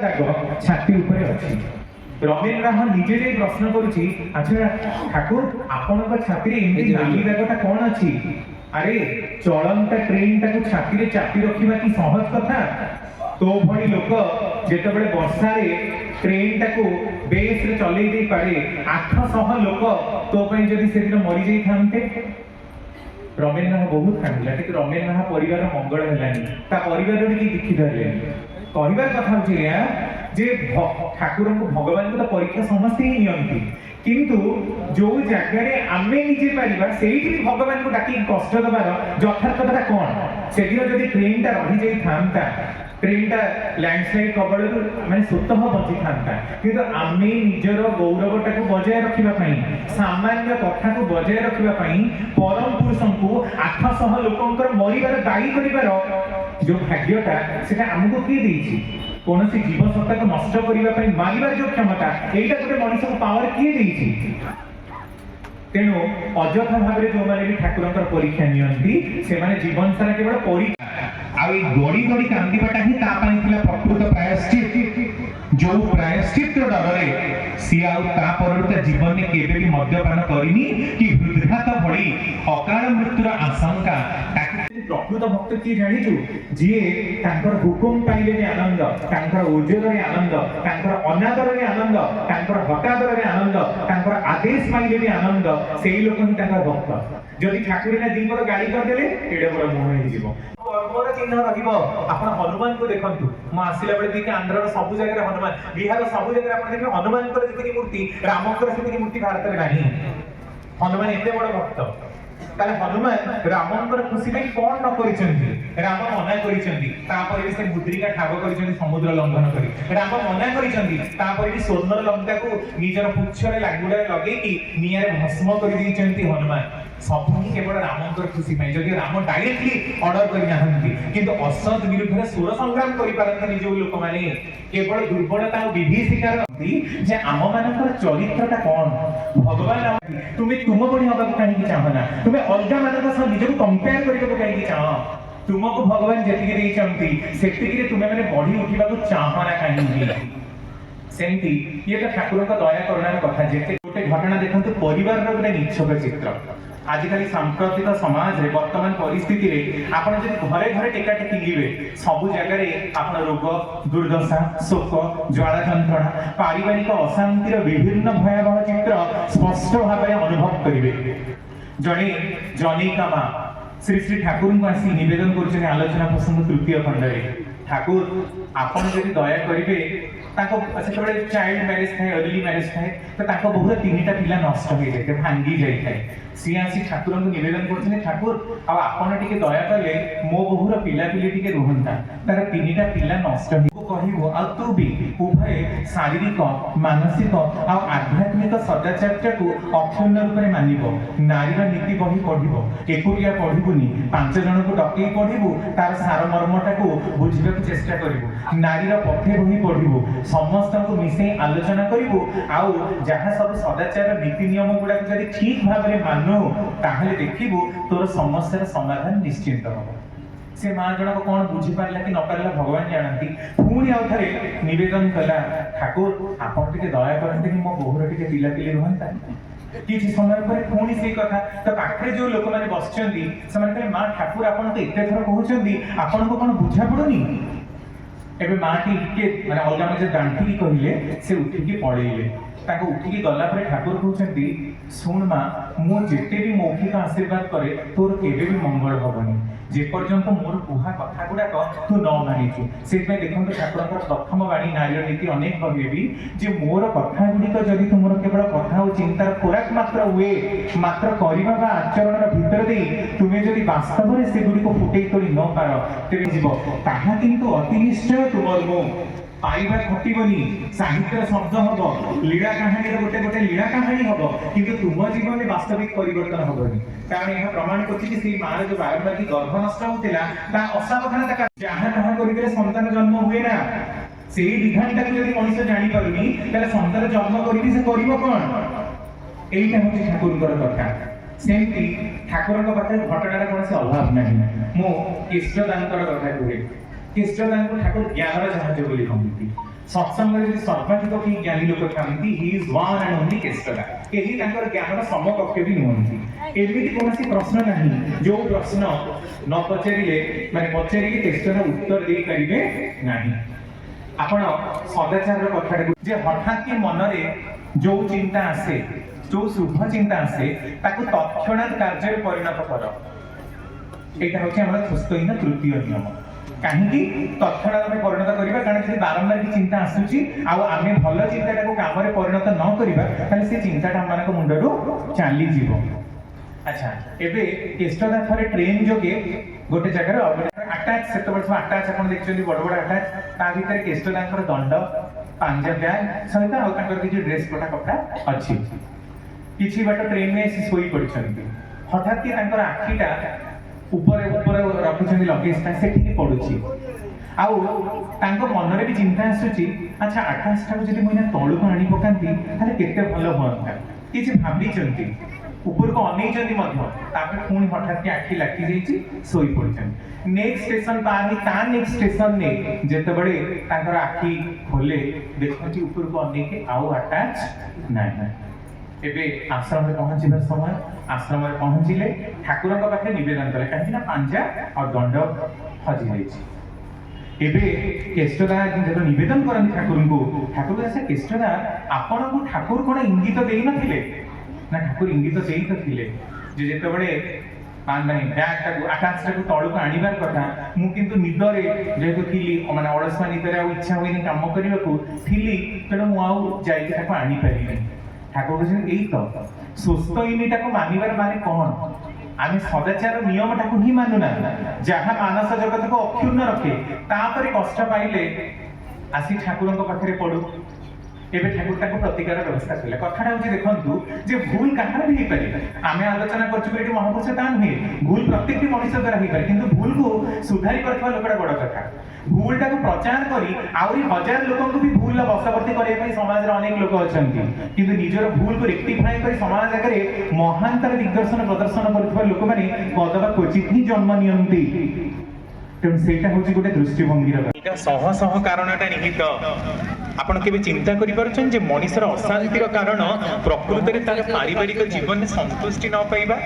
दाग छाती ऊपर अच्छी। रमेन राह निजे जे प्रश्न करुछि, अच्छा ठाकुर आपण छाती रे एमती नाली दागटा कौन अच्छी? अरे चलंता ट्रेन टाकू छाती रे चापी रखिबा कि सहज कथा? तो भली लोक जेतेबेले वर्षा रे ट्रेन टाकू बेस रे चलै दे पारे 800 लोक तो पई जदि से दिन मरि जाई थांते। रमेन राह बहुत कांदिला, कि रमेन राह परिवार मंगल हेलानी, ता परिवार रे कि दुखी धरले। कहबार कथा होछि जे ठाकुर को भगवान को तो परीक्षा समस्ते ही नियंती, किंतु जो जगह आमे निजे पारिबा सेही भगवान को डाकी कष्ट दबार यथार्थता कौन? से दिन जदि ट्रेन टा रही जाई थांता, ट्रेन टा लैंडस्लाइड कबल माने स्वतः बची थांता, किंतु आमे निजर गौरवटा को बजाय रखिबा पई, सामान्य कथा को बजाय रखिबा पई परम पुरुषों को 800 लोकंकर मरिबार दायी करिबार जो भाग्यटा सेटा हमको किए देछि? कौन सी जीव सत्ता को नष्ट करने मारिबार जो क्षमता एटा गोटे मनुष्य को पावर किए देछि? तेणु अଯଥା भाव जो मैंने भी ठाकुर परीक्षा नियंती से माने जीवन सारा केवल परीक्षा आ गड़ी गड़ी कांदीबाटा ही प्रकृत प्रायश्चित। जो प्रायश्चित डरे सी आपर जीवन में केबे भी मद्यपान करनी कि हृदघात भली अकाल मृत्युर आशंका। प्रकृत भक्त किए जानिछु जी हुकुम पाइले भी आनंद, ओजर आनंद, अनादर आनंद, हतादर आनंद, आदेश पाइले भी आनंद, से लोक ही भक्त। जदि ठाकुर दीपर गाड़ी करदे एडे बड़ मुह मोर चिन्ह रहिब। आपण हनुमान को देखंतु, म आसिला बेले देखि आंध्र सब जगह हनुमान, बिहार सब जगह आपण देखि हनुमान को जति मूर्ति, राम को जति मूर्ति भारत में नाही। हनुमान एते बड़ भक्त, ताले हनुमान रामंकर खुशी में कौन न करिसेंती? राम मना करिसेंती, तापर भी से मुद्रिका ठाब करिसेंती समुद्र लंघन करी। राम मना करिसेंती, तापर भी स्वर्णर लंका को निजर पुच्छरे लागुडा लगे कि नियारे भस्म करि दैचंती हनुमान। सब केवल रामंकर खुशी में, जदि राम डायरेक्टली ऑर्डर करि नाहंती, किंतु असत विरुद्ध स्वर संग्राम करि पारंती जो लोक माने केवल दुर्बलता और विभीषिकार जे आम मानकर चरित्रटा कौन? भगवान तुम्हें तुम बड़ी हवा कहीं चाहना, तुम्हें अलग मान सह निज को कंपेयर करने कहीं चाह? तुमको भगवान जी देती से तुम्हें मैंने बढ़ी उठा चाहना कहीं? सेमती ये तो ठाकुर दया करुणार कथा। जेते गोटे घटना देखते परिवार गोटे निच्छक चित्र आजिकल सांप्रतिक समाज रे वर्तमान परिस्थिति रे आपण जदि घरे घरे टेका टेकी लिबे सबु जगह रे आपण रोग, दुर्दशा, शोक, ज्वाला यंत्रणा, पारिवारिक अशांतिर विभिन्न भयावह चित्र स्पष्ट भाव में अनुभव करिवे। जणे जनिका मां श्री श्री ठाकुर को आसी निवेदन करछन आलोचना प्रसंग तृतीय खंड रे, ठाकुर आपण जदि दया करिवे ताको सेतबे चाइल्ड मैरिज थाए, अर्ली मैरिज थाए, तो ताको बहुत तीनटा पिला नष्ट हो जाए, भांगी जाए थाए। सी आसी ठाकुर को निवेदन करछन ठाकुर आपण टिके दया कले मो बहुर पिला पिली टिके रुहंता, तार तीनटा पिला नष्ट हो कहिबो आ तू भी उभय शारीरिक, मानसिक आ आध्यात्मिक सदाचारटा को अक्षुण्ण रूप में मानिबो। नारीर नीति बही पढ़िबो, एकुटिया पढ़िबुनी, 5 जन को डकई पढ़िबो, तार सार मर्मटा को बुझिबा चेष्टा करिबो। नारीर पथे बही पढ़िबो, समस्त को मिसे आलोचना करिबो, आउ जहाँ सब सदाचार नीति नियम गुडा जदि ठीक भाव में मानो ताहले देखिबो तोर समस्यार समाधान निश्चिंत होबो। से मां जन को कौन बुझी पारला कि न पारला भगवान जानती। पुणी आउ थरे निवेदन कला ठाकुर आपण टिके दया करंते कि मो बहुर टिके पिला पिली रहंता। किछि समय पर पुणी से कथा तो पाखरे जो लोक माने बसचंदी से माने कहले मां ठाकुर आपण तो एते थर कहउचंदी आपण को कोन बुझा पड़ुनी? एबे मां टिके माने अलगा में जे गांठी कहिले से उठिके पळेइले, ताको उठिके गला पर ठाकुर कहउचंदी सुन मां मो जेते भी मौखिक आशीर्वाद करे तोर केबे भी मंगल होबनी, जे पर्यंत मोर कुहा कथा गुडा तू न मानिछु। से देखो ठाकुर प्रथम बाणी नारी नीति अनेक कहबी जे मोर कथा गुड़िक जदि तुम केवल कथा और चिंतार खोराक मात्र हुए मात्र करवा बा आचरण भितर दे तुम्हें जदि वास्तव में से गुड़ी को फुटे करी न पार तेरे जीव ताहा किंतु अति निश्चय तुमर मो पाइबा घटबनी। साहित्य शब्द हम लीला कहानी गोटे गोटे लीला कहानी हम किंतु तुम जीवन में वास्तविक परिवर्तन हेनी। कारण यह प्रमाण कर मार जो बारंबार गर्भ नष्ट होता असावधानता जहाँ तहाँ कर सन्तान जन्म हुए ना से विधानटा जब मनुष्य जानी पारुनी सन्तान जन्म कौन यहीटा हूँ ठाकुर कथा। सेमती ठाकुर पाखे घटनार कौन से अभाव ना मो केशदान कथा कहे केशदान को ठाकुर ज्ञानर जहाज बोली कहती। सत्संग रे सर्वाधिक कि ज्ञानी लोक थांती he is one and only केस्टरा केही तांकर ज्ञानर समकक्ष भी नुहंती एमिति कोनसी प्रश्न नाही जो प्रश्न न पचारिले माने पचारिले केस्टरा उत्तर दे परिबे नाही आपण सदाचार कथा जे हठात की मनरे जो चिंता आसे जो शुभ चिंता आसे ताकू तत्क्षणात कार्य परिणत कर एटा होचे हमर सुस्तहीन तृतीय नियम कहीं तत्क्षणात आम परिणत करवा कारण जब बारंबार की चिंता आसूची आम भल चिंता काम में परिणत न करवा से चिंताटा आम मुंडरू चली जीव अच्छा एबे केष्टदा थरे ट्रेन जोगे गोटे जगह अटैच से अटैच आप देखते बड़ बड़ अटैच ता भीतर केष्टदांकर दंड पांजा बैग सहित आर किसी ड्रेस पटा कपड़ा अच्छी किसी बाट ट्रेन में शोई पड़ते हठात कि आखिटा ऊपर ऊपर रखुଛନ୍ତି लगेजटा सेठी पड़ुछि आउ तांको मनरे भी चिंता आसुछि अच्छा आकाशटा जदि मोइना तळु को आनी पकांती ताले केते भलो होंता किछि भाबिचंती ऊपर को अनेइचंती मध्य तापर पुणी हठात के आखि लागी जाईछि सोई पड़छन नेक्स्ट स्टेशन पानी ता नेक्स्ट स्टेशन ने जेतबडे तांकर आखि खोले देखंती ऊपर को अनेके आउ अटैच नाही एबे आश्रम में पहुंचीबार समय आश्रम में पहुंचिले ठाकुर पाखे निवेदन कले कहीं पांजा और दंड हजि जाइछि एबे केष्टदा जब निवेदन करନ୍ତି ठाकुर से केष्टदा आपण को ठाकुर कोन इंगित देई नथिले ना ठाकुर इंगित देई तो थिले जे जेतबडे माने बैग टाकू आकाश टाकू तळु को आनिबार कथा मु किंतु निदरे जेतो थिली माने अलसमा निदरे आ इच्छा होइनी काम करिबाकू थिली तेणु मु आउ जाई ताको आनी परिनी ठाकुर कहते यही तो सुस्थ इनिटा को मानिबार माने कौन आम सदाचार नियम टाको ही मानुना जहाँ मानस जगत को अक्षुण्ण रखे तापर कष्ट पाइले आसी ठाकुर पाखे पड़ू एबे ठाकुर ताको प्रतिकार व्यवस्था कले कथाटा होची देखंतु जे भूल कहार भी पारे आमे आलोचना करछु कि महापुरुष दान हुए भूल प्रत्येक मनुष्य द्वारा ही पारे किंतु भूल को सुधारी करथवा लोकड़ा बड़ कथा भूल टाको प्रचार करी आउरी हजार लोगों को भी भूल बशवर्ती करने पई समाज रे अनेक लोक अछंती किंतु निजर भूल को रेक्टिफाई करी समाज आगे महानतर दिग्दर्शन प्रदर्शन करथवा लोक माने कदबा क्वचित ही जन्म नियंती तेणु सेटा होची गोटे दृष्टिभंगीर एटा सह सह कारणटा निहित आपण केबे चिंता करि परछन जे मनुष्यर अशांतिर कारण प्रकृति रे तार पारिवारिक जीवन में संतुष्टि न पाइबा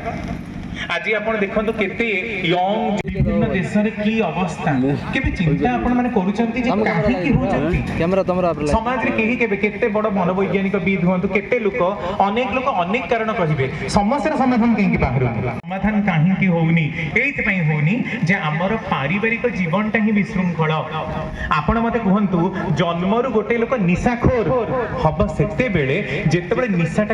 आज आपण देखंतु केते यंग विभिन्न देश रे की अवस्था केबे चिंता आपण माने करूचंती जे काहे की होचंती कैमरा तमरा समाज रे केही केबे केते बड़ मनोवैज्ञानिक विद हुंतु केते लोक अनेक कारण कहिबे समस्या समाधान केही की बाहर समाधान काहे की होउनी एइत पई होउनी जे हमर पारिवारिक जीवनटा ही विशृंखल आपण मते कहंतु जन्मरु गोटे लोक निशाखोर हब सेते बेले जेते बेले निशाटा